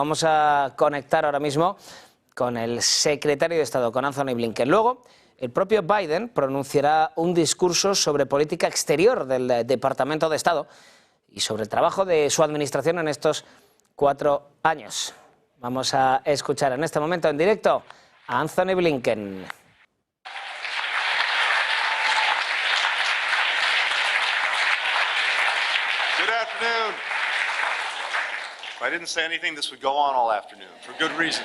Vamos a conectar ahora mismo con el secretario de Estado, con Anthony Blinken. Luego, el propio Biden pronunciará un discurso sobre política exterior del Departamento de Estado y sobre el trabajo de su administración en estos 4 años. Vamos a escuchar en este momento en directo a Anthony Blinken. Good afternoon. If I didn't say anything, this would go on all afternoon, for good reason.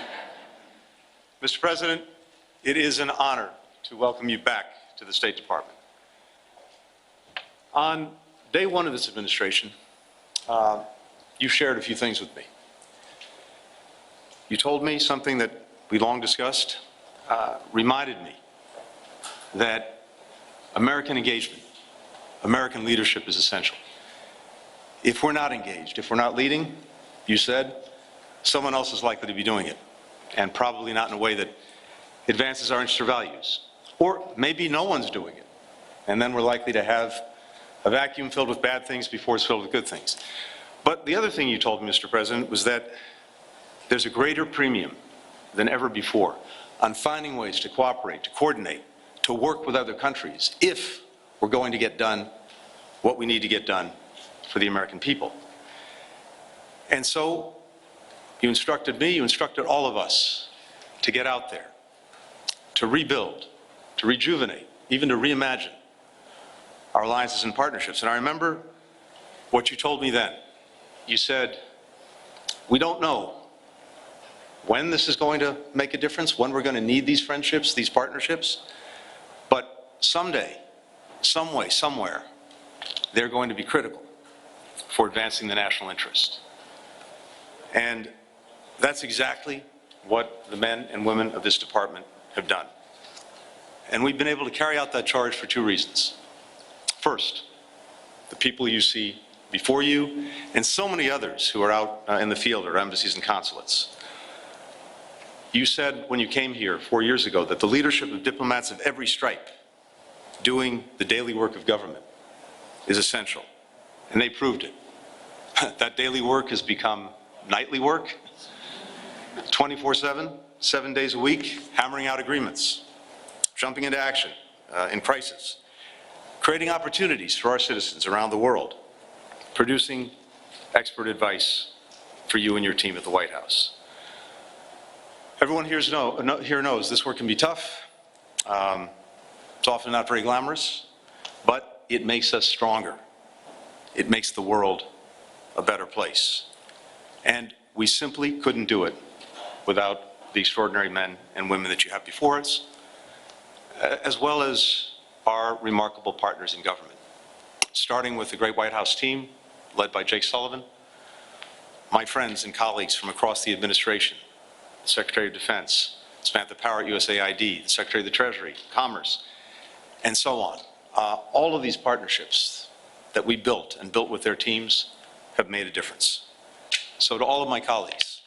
Mr. President, it is an honor to welcome you back to the State Department. On day one of this administration, you shared a few things with me. You told me something that we long discussed, reminded me that American engagement, American leadership is essential. If we're not engaged, if we're not leading, you said, someone else is likely to be doing it, and probably not in a way that advances our interests or values. Or maybe no one's doing it, and then we're likely to have a vacuum filled with bad things before it's filled with good things. But the other thing you told me, Mr. President, was that there's a greater premium than ever before on finding ways to cooperate, to coordinate, to work with other countries if we're going to get done what we need to get done for the American people. And so you instructed me, you instructed all of us to get out there, to rebuild, to rejuvenate, even to reimagine our alliances and partnerships. And I remember what you told me then. You said, we don't know when this is going to make a difference, when we're going to need these friendships, these partnerships, but someday, some way, somewhere, they're going to be critical for advancing the national interest. And that's exactly what the men and women of this department have done. And we've been able to carry out that charge for 2 reasons. First, the people you see before you, and so many others who are out in the field at embassies and consulates. You said when you came here 4 years ago that the leadership of diplomats of every stripe doing the daily work of government is essential, and they proved it. That daily work has become nightly work, 24/7, 7 days a week, hammering out agreements, jumping into action in crisis, creating opportunities for our citizens around the world, producing expert advice for you and your team at the White House. Everyone here knows this work can be tough. It's often not very glamorous, but it makes us stronger. It makes the world a better place. And we simply couldn't do it without the extraordinary men and women that you have before us, as well as our remarkable partners in government, starting with the great White House team, led by Jake Sullivan, my friends and colleagues from across the administration, the Secretary of Defense, Samantha Power at USAID, the Secretary of the Treasury, Commerce, and so on. All of these partnerships that we built and built with their teams have made a difference. So to all of my colleagues,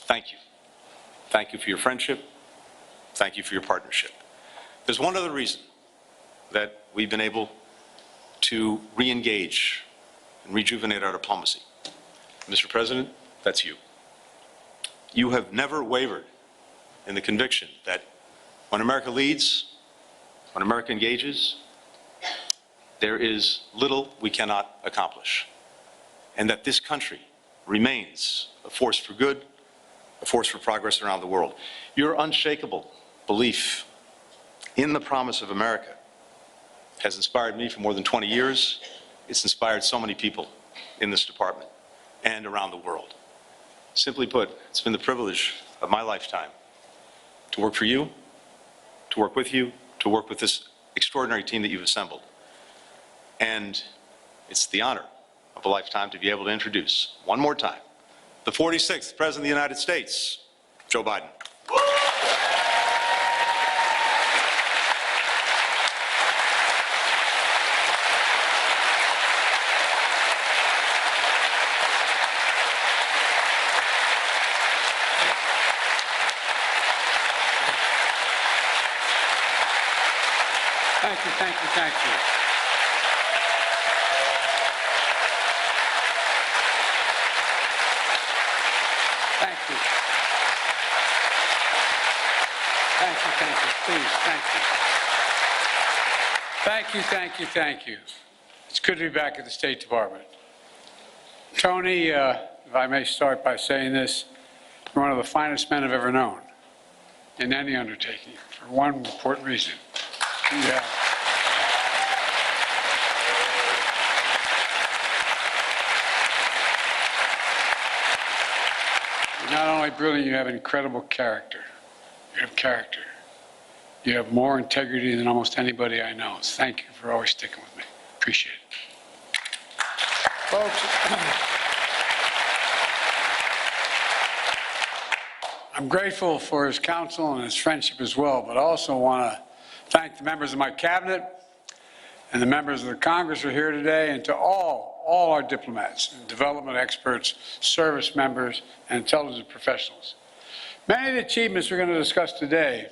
thank you. Thank you for your friendship. Thank you for your partnership. There's one other reason that we've been able to re-engage and rejuvenate our diplomacy. Mr. President, that's you. You have never wavered in the conviction that when America leads, when America engages, there is little we cannot accomplish, and that this country remains a force for good, a force for progress around the world. Your unshakable belief in the promise of America has inspired me for more than 20 years. It's inspired so many people in this department and around the world. Simply put, it's been the privilege of my lifetime to work for you, to work with you, to work with this extraordinary team that you've assembled. And it's the honor of a lifetime to be able to introduce, one more time, the 46th President of the United States, Joe Biden. Thank you. Thank you. Thank you, please, thank you. Thank you, thank you, thank you. It's good to be back at the State Department. Tony, if I may start by saying this, you're one of the finest men I've ever known in any undertaking, for one important reason. Yeah. You're not only brilliant, you have incredible character. You have character. You have more integrity than almost anybody I know. Thank you for always sticking with me. Appreciate it. Folks, I'm grateful for his counsel and his friendship as well, but I also want to thank the members of my cabinet and the members of the Congress who are here today, and to all our diplomats, and development experts, service members, and intelligence professionals. Many of the achievements we're going to discuss today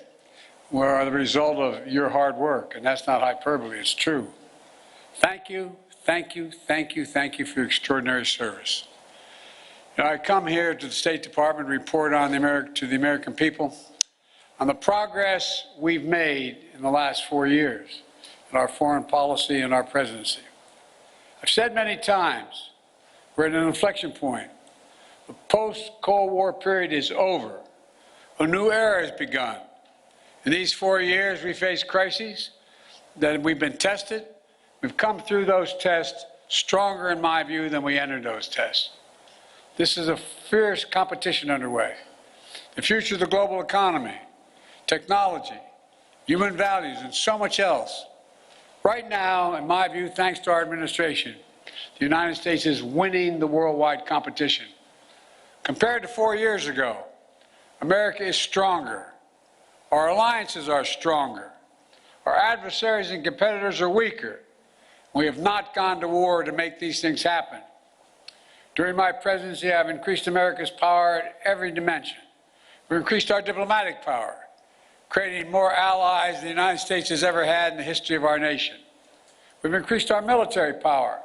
were the result of your hard work, and that's not hyperbole, it's true. Thank you, thank you, thank you, thank you for your extraordinary service. You know, I come here to the State Department to report on to the American people on the progress we've made in the last 4 years in our foreign policy and our presidency. I've said many times, we're at an inflection point. The post-Cold War period is over. A new era has begun. In these 4 years, we faced crises that we've been tested. We've come through those tests stronger, in my view, than we entered those tests. This is a fierce competition underway. The future of the global economy, technology, human values, and so much else. Right now, in my view, thanks to our administration, the United States is winning the worldwide competition. Compared to 4 years ago, America is stronger. Our alliances are stronger. Our adversaries and competitors are weaker. We have not gone to war to make these things happen. During my presidency, I've increased America's power at every dimension. We've increased our diplomatic power, creating more allies than the United States has ever had in the history of our nation. We've increased our military power,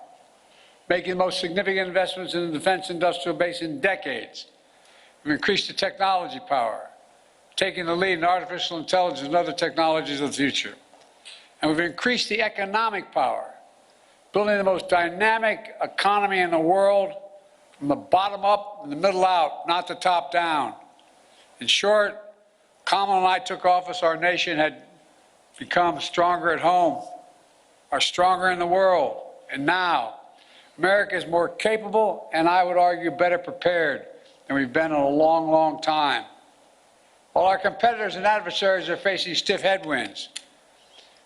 making the most significant investments in the defense industrial base in decades. We've increased the technology power, taking the lead in artificial intelligence and other technologies of the future. And we've increased the economic power, building the most dynamic economy in the world from the bottom up and the middle out, not the top down. In short, Kamala and I took office, our nation had become stronger at home, are stronger in the world. And now, America is more capable and, I would argue, better prepared than we've been in a long, long time. While our competitors and adversaries are facing stiff headwinds,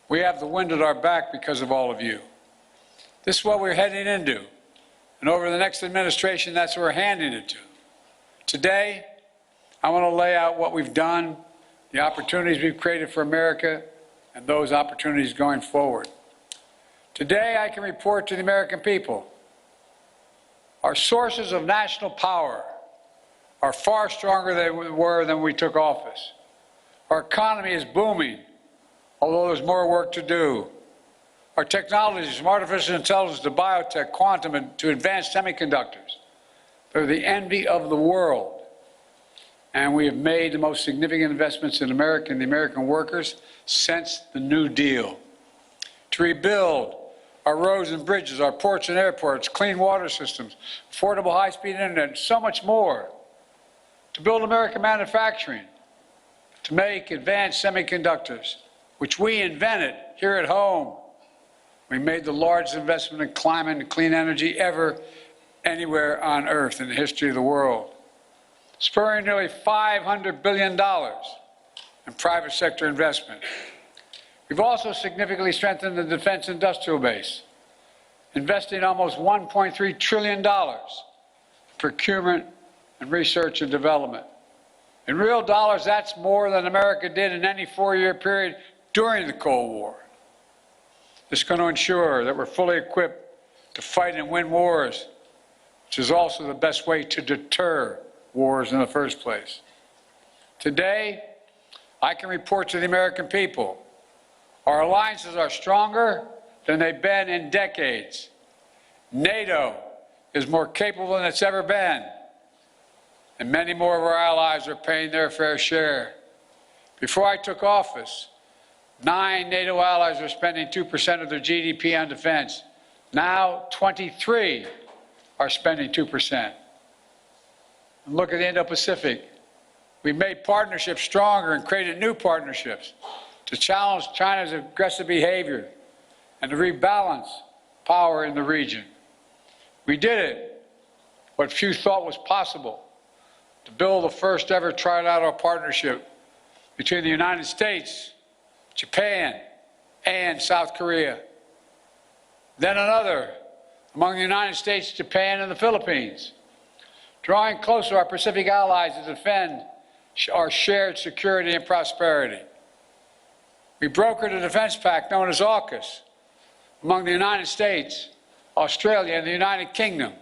we have the wind at our back because of all of you. This is what we're heading into. And over the next administration, that's what we're handing it to. Today, I want to lay out what we've done, the opportunities we've created for America, and those opportunities going forward. Today, I can report to the American people, our sources of national power are far stronger than we were when we took office. Our economy is booming, although there's more work to do. Our technologies, from artificial intelligence to biotech, quantum, and to advanced semiconductors, they're the envy of the world. And we have made the most significant investments in America and the American workers since the New Deal. To rebuild our roads and bridges, our ports and airports, clean water systems, affordable high-speed internet, and so much more. To build American manufacturing, to make advanced semiconductors, which we invented here at home. We made the largest investment in climate and clean energy ever anywhere on Earth in the history of the world, spurring nearly $500 billion in private sector investment. We've also significantly strengthened the defense industrial base, investing almost $1.3 trillion in procurement and research and development. In real dollars, that's more than America did in any 4-year period during the Cold War. This is going to ensure that we're fully equipped to fight and win wars, which is also the best way to deter wars in the first place. Today, I can report to the American people, our alliances are stronger than they've been in decades. NATO is more capable than it's ever been. and many more of our allies are paying their fair share. Before I took office, 9 NATO allies were spending 2% of their GDP on defense. Now 23 are spending 2%. And look at the Indo-Pacific. We've made partnerships stronger and created new partnerships to challenge China's aggressive behavior and to rebalance power in the region. We did it, what few thought was possible, to build the first ever trilateral partnership between the United States, Japan, and South Korea. Then another among the United States, Japan, and the Philippines, drawing closer our Pacific allies to defend our shared security and prosperity. We brokered a defense pact known as AUKUS among the United States, Australia, and the United Kingdom,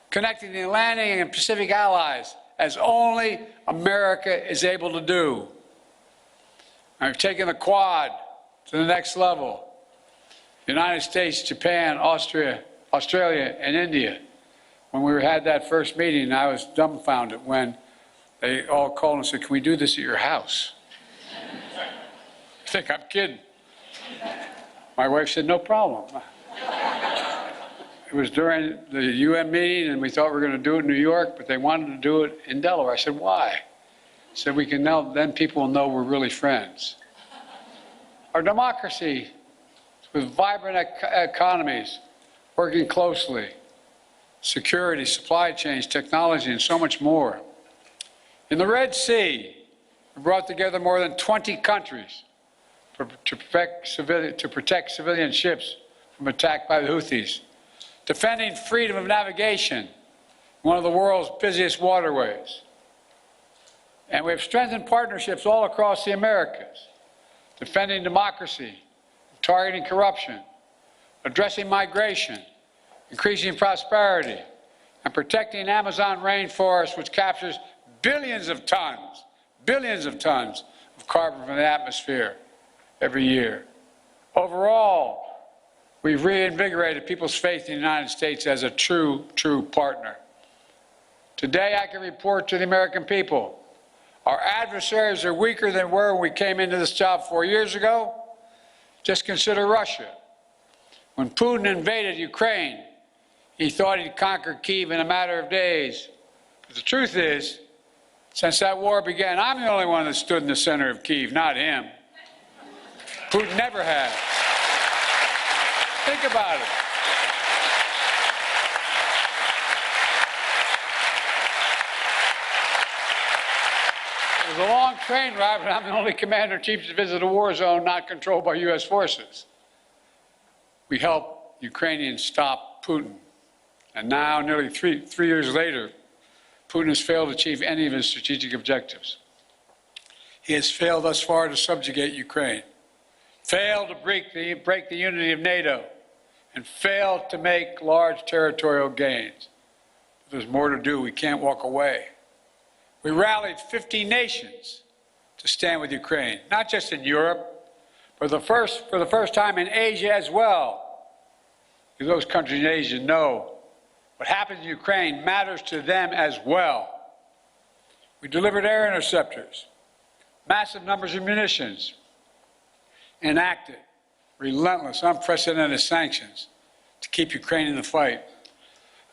connecting the Atlantic and Pacific allies as only America is able to do. And we've taken the Quad to the next level. The United States, Japan, Australia, and India. When we had that first meeting, I was dumbfounded when they all called and said, "Can we do this at your house?" I think I'm kidding. My wife said, "No problem." It was during the UN meeting, and we thought we were going to do it in New York, but they wanted to do it in Delaware. I said, "Why?" I said, "We can now, then people will know we're really friends." Our democracy, with vibrant economies, working closely, security, supply chains, technology, and so much more. In the Red Sea, we brought together more than 20 countries to protect civilian ships from attack by the Houthis, defending freedom of navigation, one of the world's busiest waterways. And we have strengthened partnerships all across the Americas, defending democracy, targeting corruption, addressing migration, increasing prosperity, and protecting Amazon rainforest, which captures billions of tons of carbon from the atmosphere every year. Overall, we've reinvigorated people's faith in the United States as a true partner. Today, I can report to the American people, our adversaries are weaker than were when we came into this job 4 years ago. Just consider Russia. When Putin invaded Ukraine, he thought he'd conquer Kyiv in a matter of days. But the truth is, since that war began, I'm the only one that stood in the center of Kyiv, not him. Putin never has. Think about it. It was a long train ride, but I'm the only commander-in-chief to visit a war zone not controlled by U.S. forces. We helped Ukrainians stop Putin. And now, nearly three years later, Putin has failed to achieve any of his strategic objectives. He has failed thus far to subjugate Ukraine, failed to break the unity of NATO, and failed to make large territorial gains. There's more to do. We can't walk away. We rallied 50 nations to stand with Ukraine, not just in Europe, but for the first time in Asia as well. Because those countries in Asia know what happens in Ukraine matters to them as well. We delivered air interceptors, massive numbers of munitions, enacted relentless, unprecedented sanctions to keep Ukraine in the fight.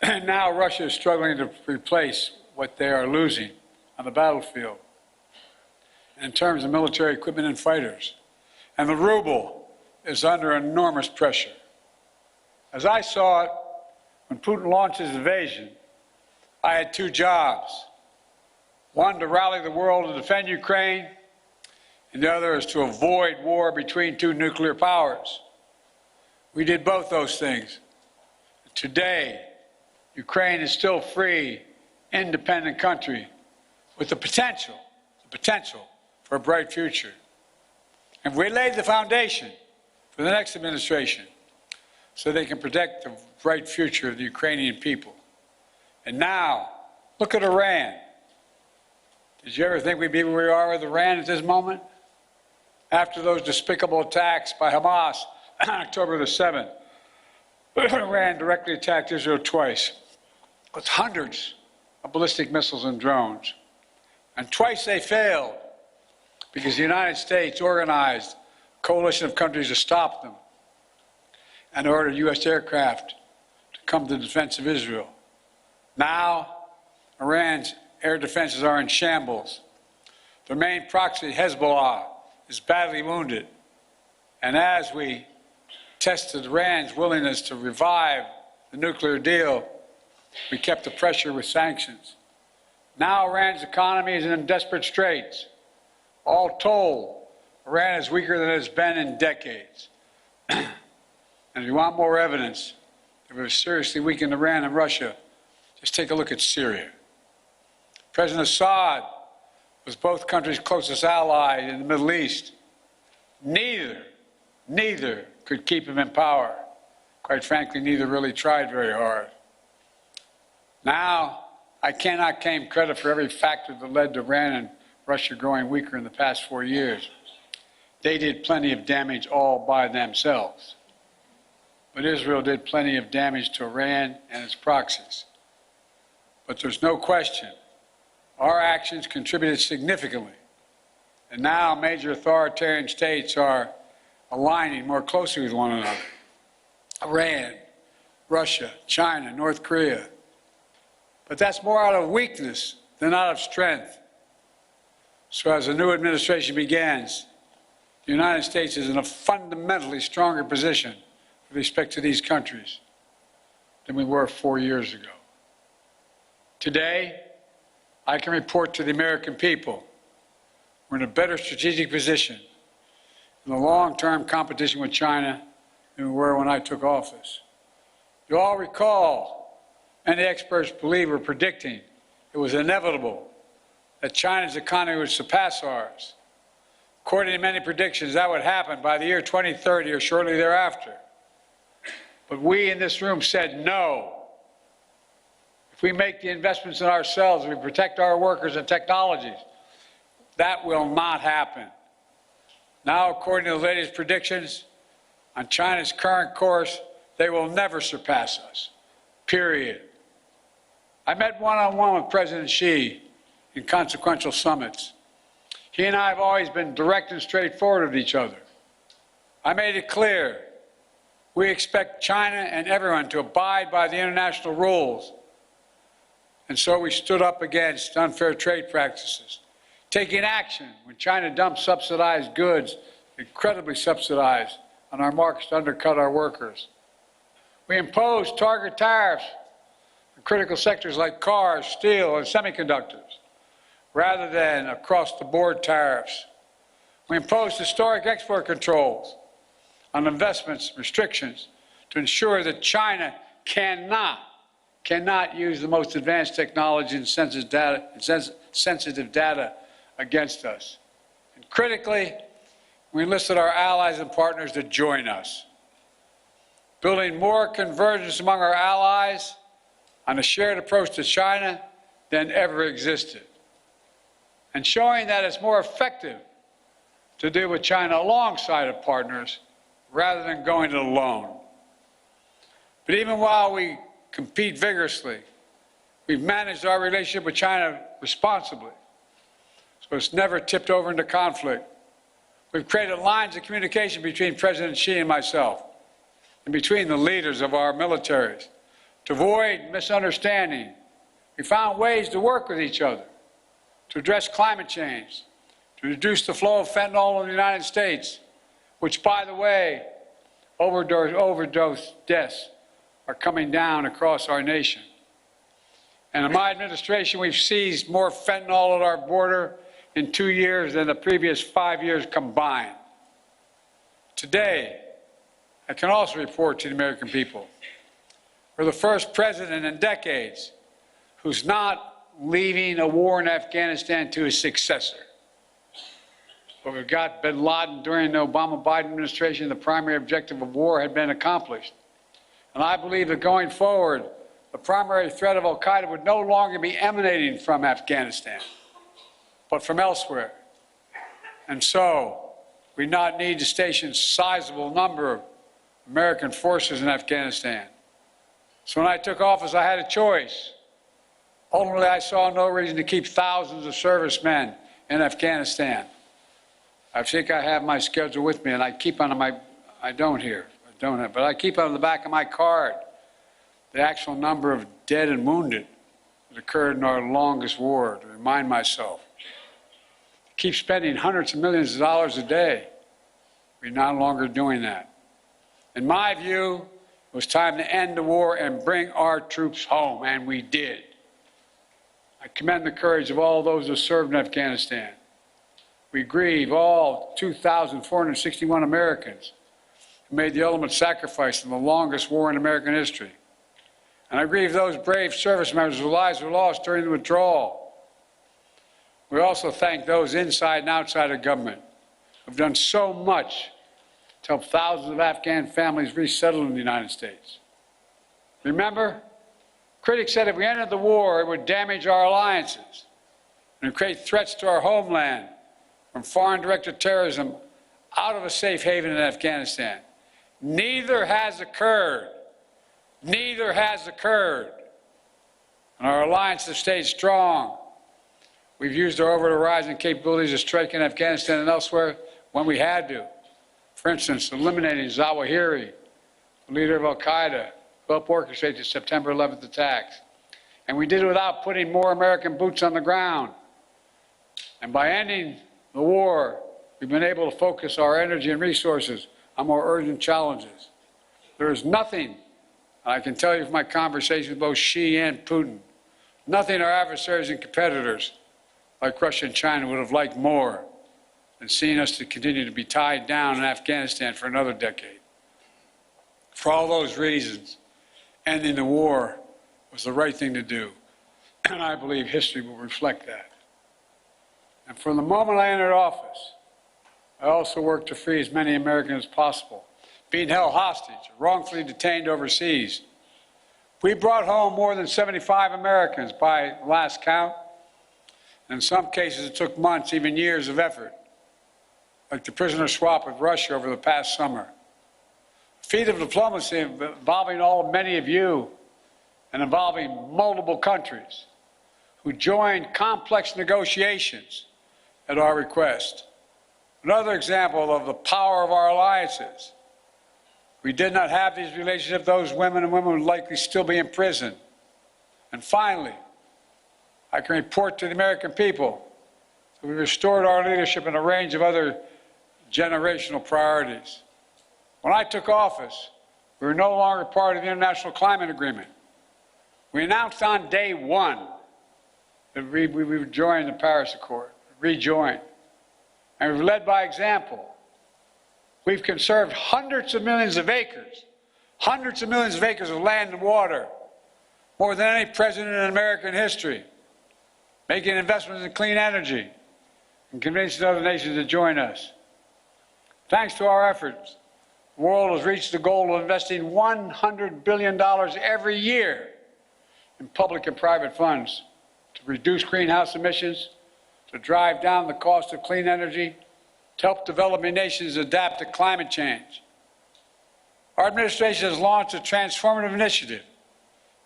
And now Russia is struggling to replace what they are losing on the battlefield in terms of military equipment and fighters. And the ruble is under enormous pressure. As I saw it, when Putin launched his invasion, I had 2 jobs. One, to rally the world to defend Ukraine, and the other is to avoid war between 2 nuclear powers. We did both those things. Today, Ukraine is still free, independent country with the potential for a bright future. And we laid the foundation for the next administration so they can protect the bright future of the Ukrainian people. And now, look at Iran. Did you ever think we'd be where we are with Iran at this moment? After those despicable attacks by Hamas on October the 7th, Iran directly attacked Israel twice with hundreds of ballistic missiles and drones. And twice they failed because the United States organized a coalition of countries to stop them and ordered U.S. aircraft to come to the defense of Israel. Now, Iran's air defenses are in shambles. Their main proxy, Hezbollah, is badly wounded. And as we tested Iran's willingness to revive the nuclear deal, we kept the pressure with sanctions. Now Iran's economy is in desperate straits. All told, Iran is weaker than it has been in decades. And if you want more evidence that we've seriously weakened Iran and Russia, just take a look at Syria. President Assad was both countries' closest ally in the Middle East. Neither could keep him in power. Quite frankly, neither really tried very hard. Now, I cannot claim credit for every factor that led to Iran and Russia growing weaker in the past 4 years. They did plenty of damage all by themselves. But Israel did plenty of damage to Iran and its proxies. But there's no question, our actions contributed significantly. And now major authoritarian states are aligning more closely with one another. Iran, Russia, China, North Korea. But that's more out of weakness than out of strength. So as the new administration begins, the United States is in a fundamentally stronger position with respect to these countries than we were 4 years ago. Today, I can report to the American people we're in a better strategic position in the long-term competition with China than we were when I took office. You all recall, many experts believe were predicting it was inevitable that China's economy would surpass ours. According to many predictions, that would happen by the year 2030 or shortly thereafter. But we in this room said no. If we make the investments in ourselves, we protect our workers and technologies, that will not happen. Now, according to the latest predictions, on China's current course, they will never surpass us, period. I met one-on-one with President Xi in consequential summits. He and I have always been direct and straightforward with each other. I made it clear we expect China and everyone to abide by the international rules. And so we stood up against unfair trade practices, taking action when China dumped subsidized goods, incredibly subsidized, on our markets to undercut our workers. We imposed target tariffs on critical sectors like cars, steel, and semiconductors, rather than across-the-board tariffs. We imposed historic export controls on investments, restrictions, to ensure that China cannot use the most advanced technology and sensitive data against us. And critically, we enlisted our allies and partners to join us, building more convergence among our allies on a shared approach to China than ever existed, and showing that it's more effective to deal with China alongside of partners rather than going it alone. But even while we compete vigorously, we've managed our relationship with China responsibly, so it's never tipped over into conflict. We've created lines of communication between President Xi and myself, and between the leaders of our militaries, to avoid misunderstanding. We found ways to work with each other, to address climate change, to reduce the flow of fentanyl in the United States, which, by the way, overdose deaths are coming down across our nation. And in my administration, we've seized more fentanyl at our border in 2 years than the previous 5 years combined. Today, I can also report to the American people, we're the first president in decades who's not leaving a war in Afghanistan to his successor. But we've got bin Laden during the Obama-Biden administration, the primary objective of war had been accomplished. And I believe that going forward, the primary threat of al-Qaeda would no longer be emanating from Afghanistan, but from elsewhere. And so we not need to station a sizable number of American forces in Afghanistan. So when I took office, I had a choice. Ultimately, I saw no reason to keep thousands of servicemen in Afghanistan. I think I have my schedule with me, and I keep on my, I don't here, I don't have, but I keep on the back of my card the actual number of dead and wounded that occurred in our longest war, to remind myself. Keep spending hundreds of millions of dollars a day. We're no longer doing that. In my view, it was time to end the war and bring our troops home, and we did. I commend the courage of all those who served in Afghanistan. We grieve all 2,461 Americans who made the ultimate sacrifice in the longest war in American history. And I grieve those brave service members whose lives were lost during the withdrawal. We also thank those inside and outside of government who have done so much to help thousands of Afghan families resettle in the United States. Remember, critics said if we ended the war, it would damage our alliances and create threats to our homeland from foreign-directed terrorism out of a safe haven in Afghanistan. Neither has occurred. Neither has occurred. And our alliances have stayed strong. We've used our over-the-horizon capabilities to strike in Afghanistan and elsewhere when we had to. For instance, eliminating Zawahiri, the leader of al-Qaeda, who helped orchestrate the September 11th attacks. And we did it without putting more American boots on the ground. And by ending the war, we've been able to focus our energy and resources on more urgent challenges. There is nothing, I can tell you from my conversations with both Xi and Putin, nothing our adversaries and competitors like Russia and China would have liked more than seeing us to continue to be tied down in Afghanistan for another decade. For all those reasons, ending the war was the right thing to do, and I believe history will reflect that. And from the moment I entered office, I also worked to free as many Americans as possible being held hostage, wrongfully detained overseas. We brought home more than 75 Americans by last count. In some cases, it took months, even years of effort, like the prisoner swap with Russia over the past summer. A feat of diplomacy involving many of you and involving multiple countries who joined complex negotiations at our request. Another example of the power of our alliances. We did not have these relationships, those women and women would likely still be in prison. And finally, I can report to the American people that we restored our leadership in a range of other generational priorities. When I took office, we were no longer part of the International Climate Agreement. We announced on day one that we would join the Paris Accord, rejoin. And we've led by example. We've conserved hundreds of millions of acres of land and water, more than any president in American history, making investments in clean energy and convincing other nations to join us. Thanks to our efforts, the world has reached the goal of investing $100 billion every year in public and private funds to reduce greenhouse emissions, to drive down the cost of clean energy, to help developing nations adapt to climate change. Our administration has launched a transformative initiative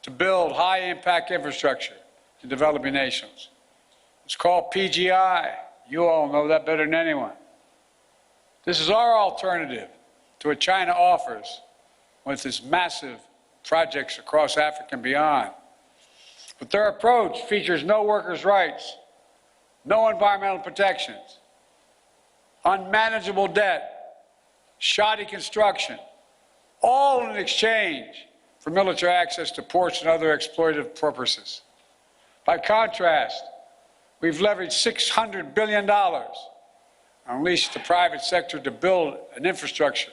to build high-impact infrastructure in developing nations. It's called PGI. You all know that better than anyone. This is our alternative to what China offers with its massive projects across Africa and beyond. But their approach features no workers' rights, no environmental protections, unmanageable debt, shoddy construction, all in exchange for military access to ports and other exploitative purposes. By contrast, we've leveraged $600 billion and unleashed the private sector to build an infrastructure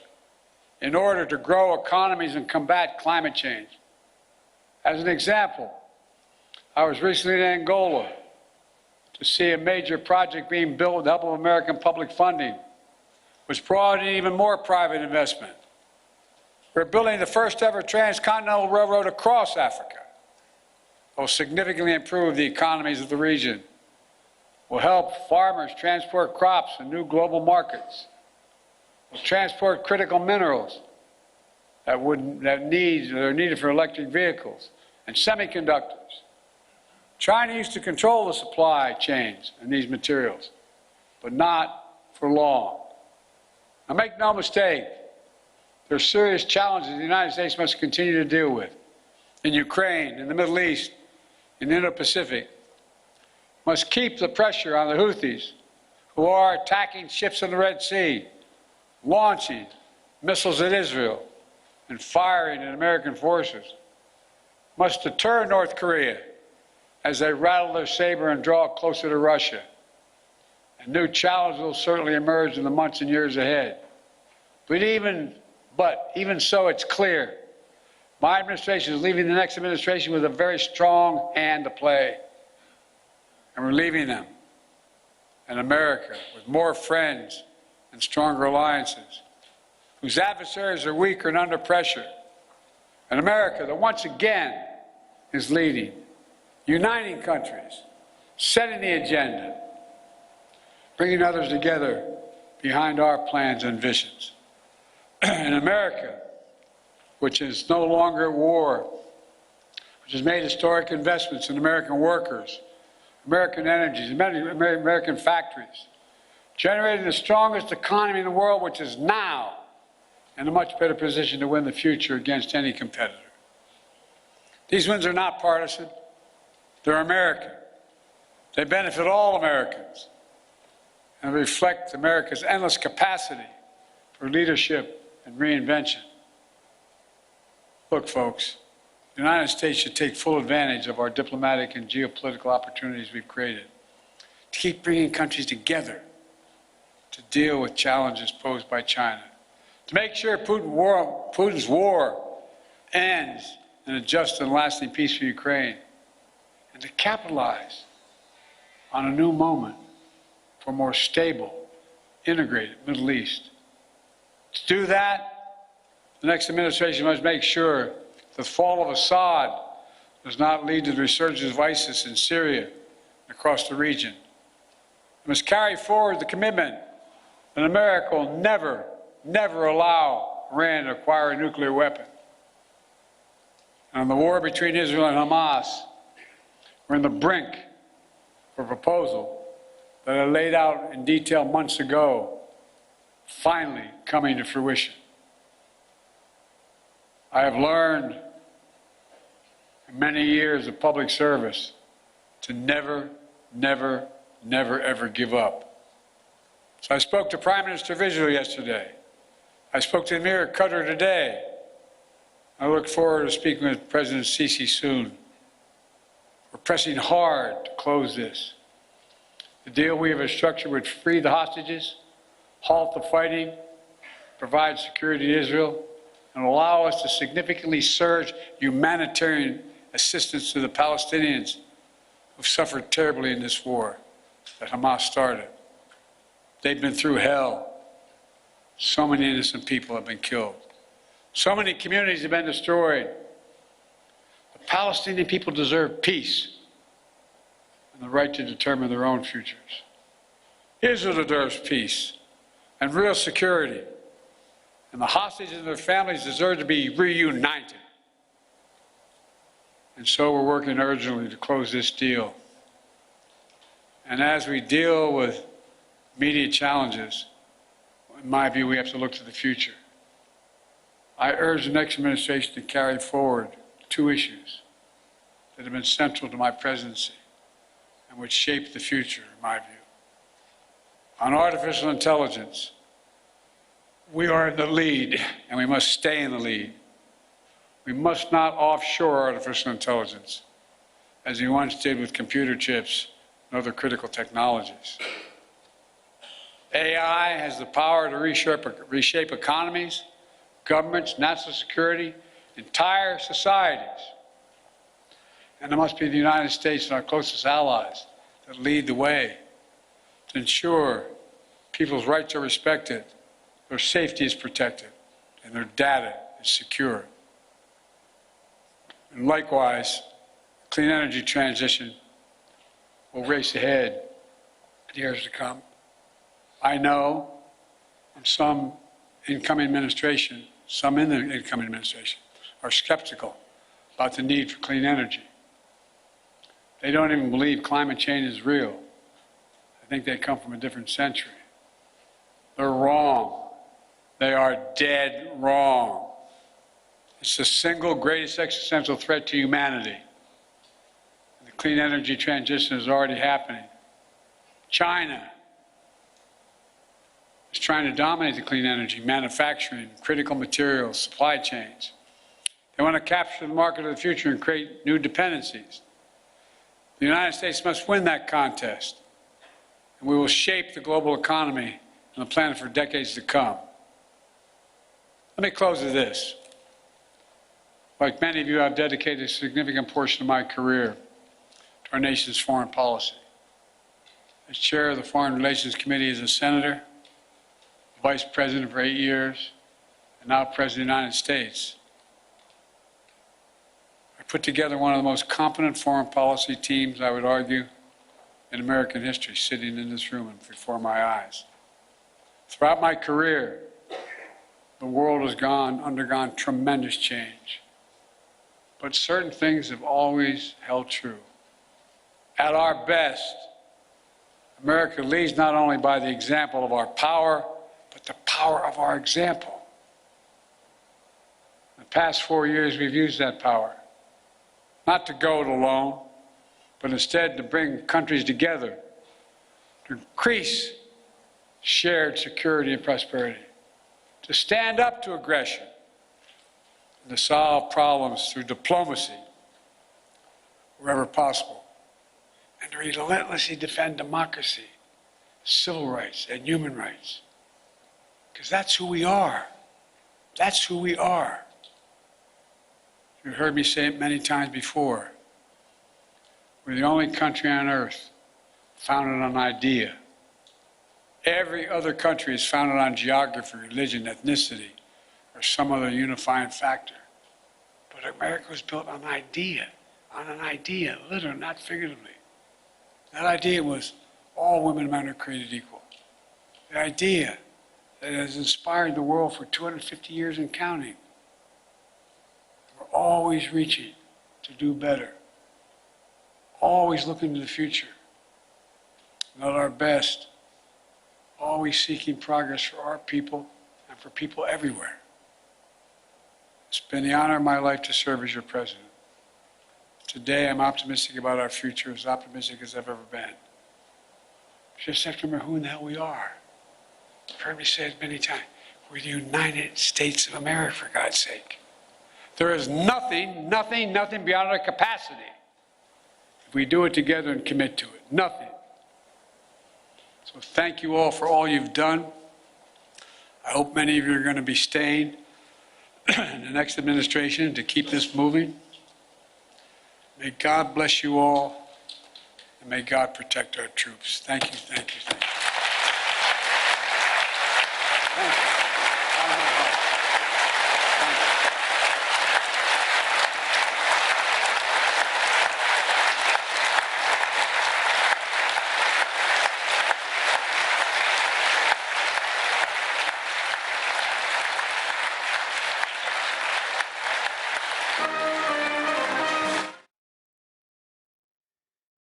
in order to grow economies and combat climate change. As an example, I was recently in Angola to see a major project being built with the help of American public funding, which brought in even more private investment. We're building the first ever transcontinental railroad across Africa. It will significantly improve the economies of the region, will help farmers transport crops in new global markets, will transport critical minerals that are needed for electric vehicles and semiconductors, China used to control the supply chains and these materials, but not for long. Now, make no mistake, there are serious challenges the United States must continue to deal with. In Ukraine, in the Middle East, in the Indo-Pacfic, must keep the pressure on the Houthis, who are attacking ships in the Red Sea, launching missiles at Israel, and firing at American forces. Must deter North Korea as they rattle their saber and draw closer to Russia. And new challenges will certainly emerge in the months and years ahead. But even so, it's clear my administration is leaving the next administration with a very strong hand to play. And we're leaving them and America with more friends and stronger alliances, whose adversaries are weaker and under pressure. And America that once again is leading, uniting countries, setting the agenda, bringing others together behind our plans and visions. In America, which is no longer at war, which has made historic investments in American workers, American energies, American factories, generating the strongest economy in the world, which is now in a much better position to win the future against any competitor. These wins are not partisan. They're American. They benefit all Americans and reflect America's endless capacity for leadership and reinvention. Look, folks, the United States should take full advantage of our diplomatic and geopolitical opportunities we've created to keep bringing countries together to deal with challenges posed by China, to make sure Putin's war ends in a just and lasting peace for Ukraine, and to capitalize on a new moment for a more stable, integrated Middle East. To do that, the next administration must make sure the fall of Assad does not lead to the resurgence of ISIS in Syria and across the region. It must carry forward the commitment that America will never, never allow Iran to acquire a nuclear weapon. And on the war between Israel and Hamas, we're on the brink of a proposal that I laid out in detail months ago, finally coming to fruition. I have learned in many years of public service to never, never, never, ever give up. So I spoke to Prime Minister of Israel yesterday. I spoke to Emir of Qatar today. I look forward to speaking with President Sisi soon. We're pressing hard to close this. The deal we have structured would free the hostages, halt the fighting, provide security to Israel, and allow us to significantly surge humanitarian assistance to the Palestinians who've suffered terribly in this war that Hamas started. They've been through hell. So many innocent people have been killed. So many communities have been destroyed. The Palestinian people deserve peace and the right to determine their own futures. Israel deserves peace and real security. And the hostages and their families deserve to be reunited. And so we're working urgently to close this deal. And as we deal with immediate challenges, in my view, we have to look to the future. I urge the next administration to carry forward two issues that have been central to my presidency and which shape the future, in my view. On artificial intelligence, we are in the lead, and we must stay in the lead. We must not offshore artificial intelligence, as we once did with computer chips and other critical technologies. AI has the power to reshape economies, governments, national security, entire societies. And it must be the United States and our closest allies that lead the way to ensure people's rights are respected, their safety is protected, and their data is secure. And likewise, clean energy transition will race ahead in years to come. I know from some incoming administration, some in the incoming administration, are skeptical about the need for clean energy. They don't even believe climate change is real. I think they come from a different century. They're wrong. They are dead wrong. It's the single greatest existential threat to humanity. The clean energy transition is already happening. China is trying to dominate the clean energy, manufacturing, critical materials, supply chains. They want to capture the market of the future and create new dependencies. The United States must win that contest, and we will shape the global economy and the planet for decades to come. Let me close with this. Like many of you, I've dedicated a significant portion of my career to our nation's foreign policy. As chair of the Foreign Relations Committee as a senator, vice president for 8 years, and now president of the United States, I put together one of the most competent foreign policy teams, I would argue, in American history, sitting in this room and before my eyes. Throughout my career, the world has undergone tremendous change. But certain things have always held true. At our best, America leads not only by the example of our power, but the power of our example. In the past 4 years, we've used that power, not to go it alone, but instead to bring countries together, to increase shared security and prosperity, to stand up to aggression, and to solve problems through diplomacy wherever possible, and to relentlessly defend democracy, civil rights, and human rights. Because that's who we are. That's who we are. You've heard me say it many times before. We're the only country on earth founded on idea. Every other country is founded on geography, religion, ethnicity, or some other unifying factor. But America was built on an idea, literally, not figuratively. That idea was all women and men are created equal. The idea that has inspired the world for 250 years and counting. We're always reaching to do better, always looking to the future, and at our best, always seeking progress for our people and for people everywhere. It's been the honor of my life to serve as your president. Today, I'm optimistic about our future, as optimistic as I've ever been. Just have to remember who in the hell we are. You've heard me say it many times. We're the United States of America, for God's sake. There is nothing beyond our capacity if we do it together and commit to it. Nothing. So thank you all for all you've done. I hope many of you are going to be staying in the next administration to keep this moving. May God bless you all, and may God protect our troops. Thank you, thank you, thank you. Thank you.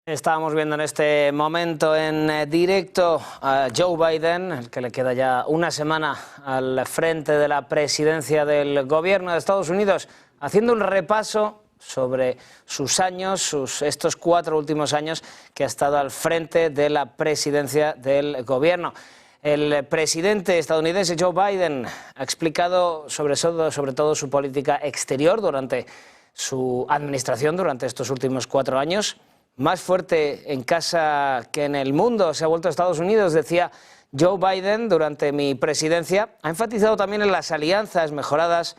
Estábamos viendo en este momento en directo a Joe Biden, el que le queda ya una semana al frente de la presidencia del gobierno de Estados Unidos, haciendo un repaso sobre sus años, estos 4 últimos años que ha estado al frente de la presidencia del gobierno. El presidente estadounidense Joe Biden ha explicado sobre todo su política exterior durante su administración, durante estos últimos 4 años. Más fuerte en casa que en el mundo se ha vuelto Estados Unidos, decía Joe Biden durante mi presidencia. Ha enfatizado también en las alianzas mejoradas,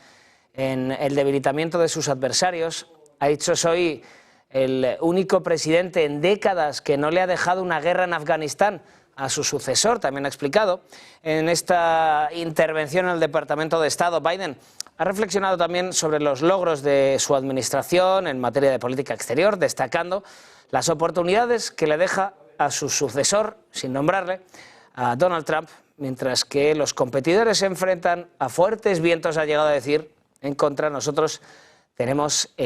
en el debilitamiento de sus adversarios. Ha dicho: soy el único presidente en décadas que no le ha dejado una guerra en Afganistán a su sucesor. También ha explicado en esta intervención en el Departamento de Estado. Biden ha reflexionado también sobre los logros de su administración en materia de política exterior, destacando las oportunidades que le deja a su sucesor, sin nombrarle, a Donald Trump, mientras que los competidores se enfrentan a fuertes vientos, ha llegado a decir, en contra. Nosotros tenemos el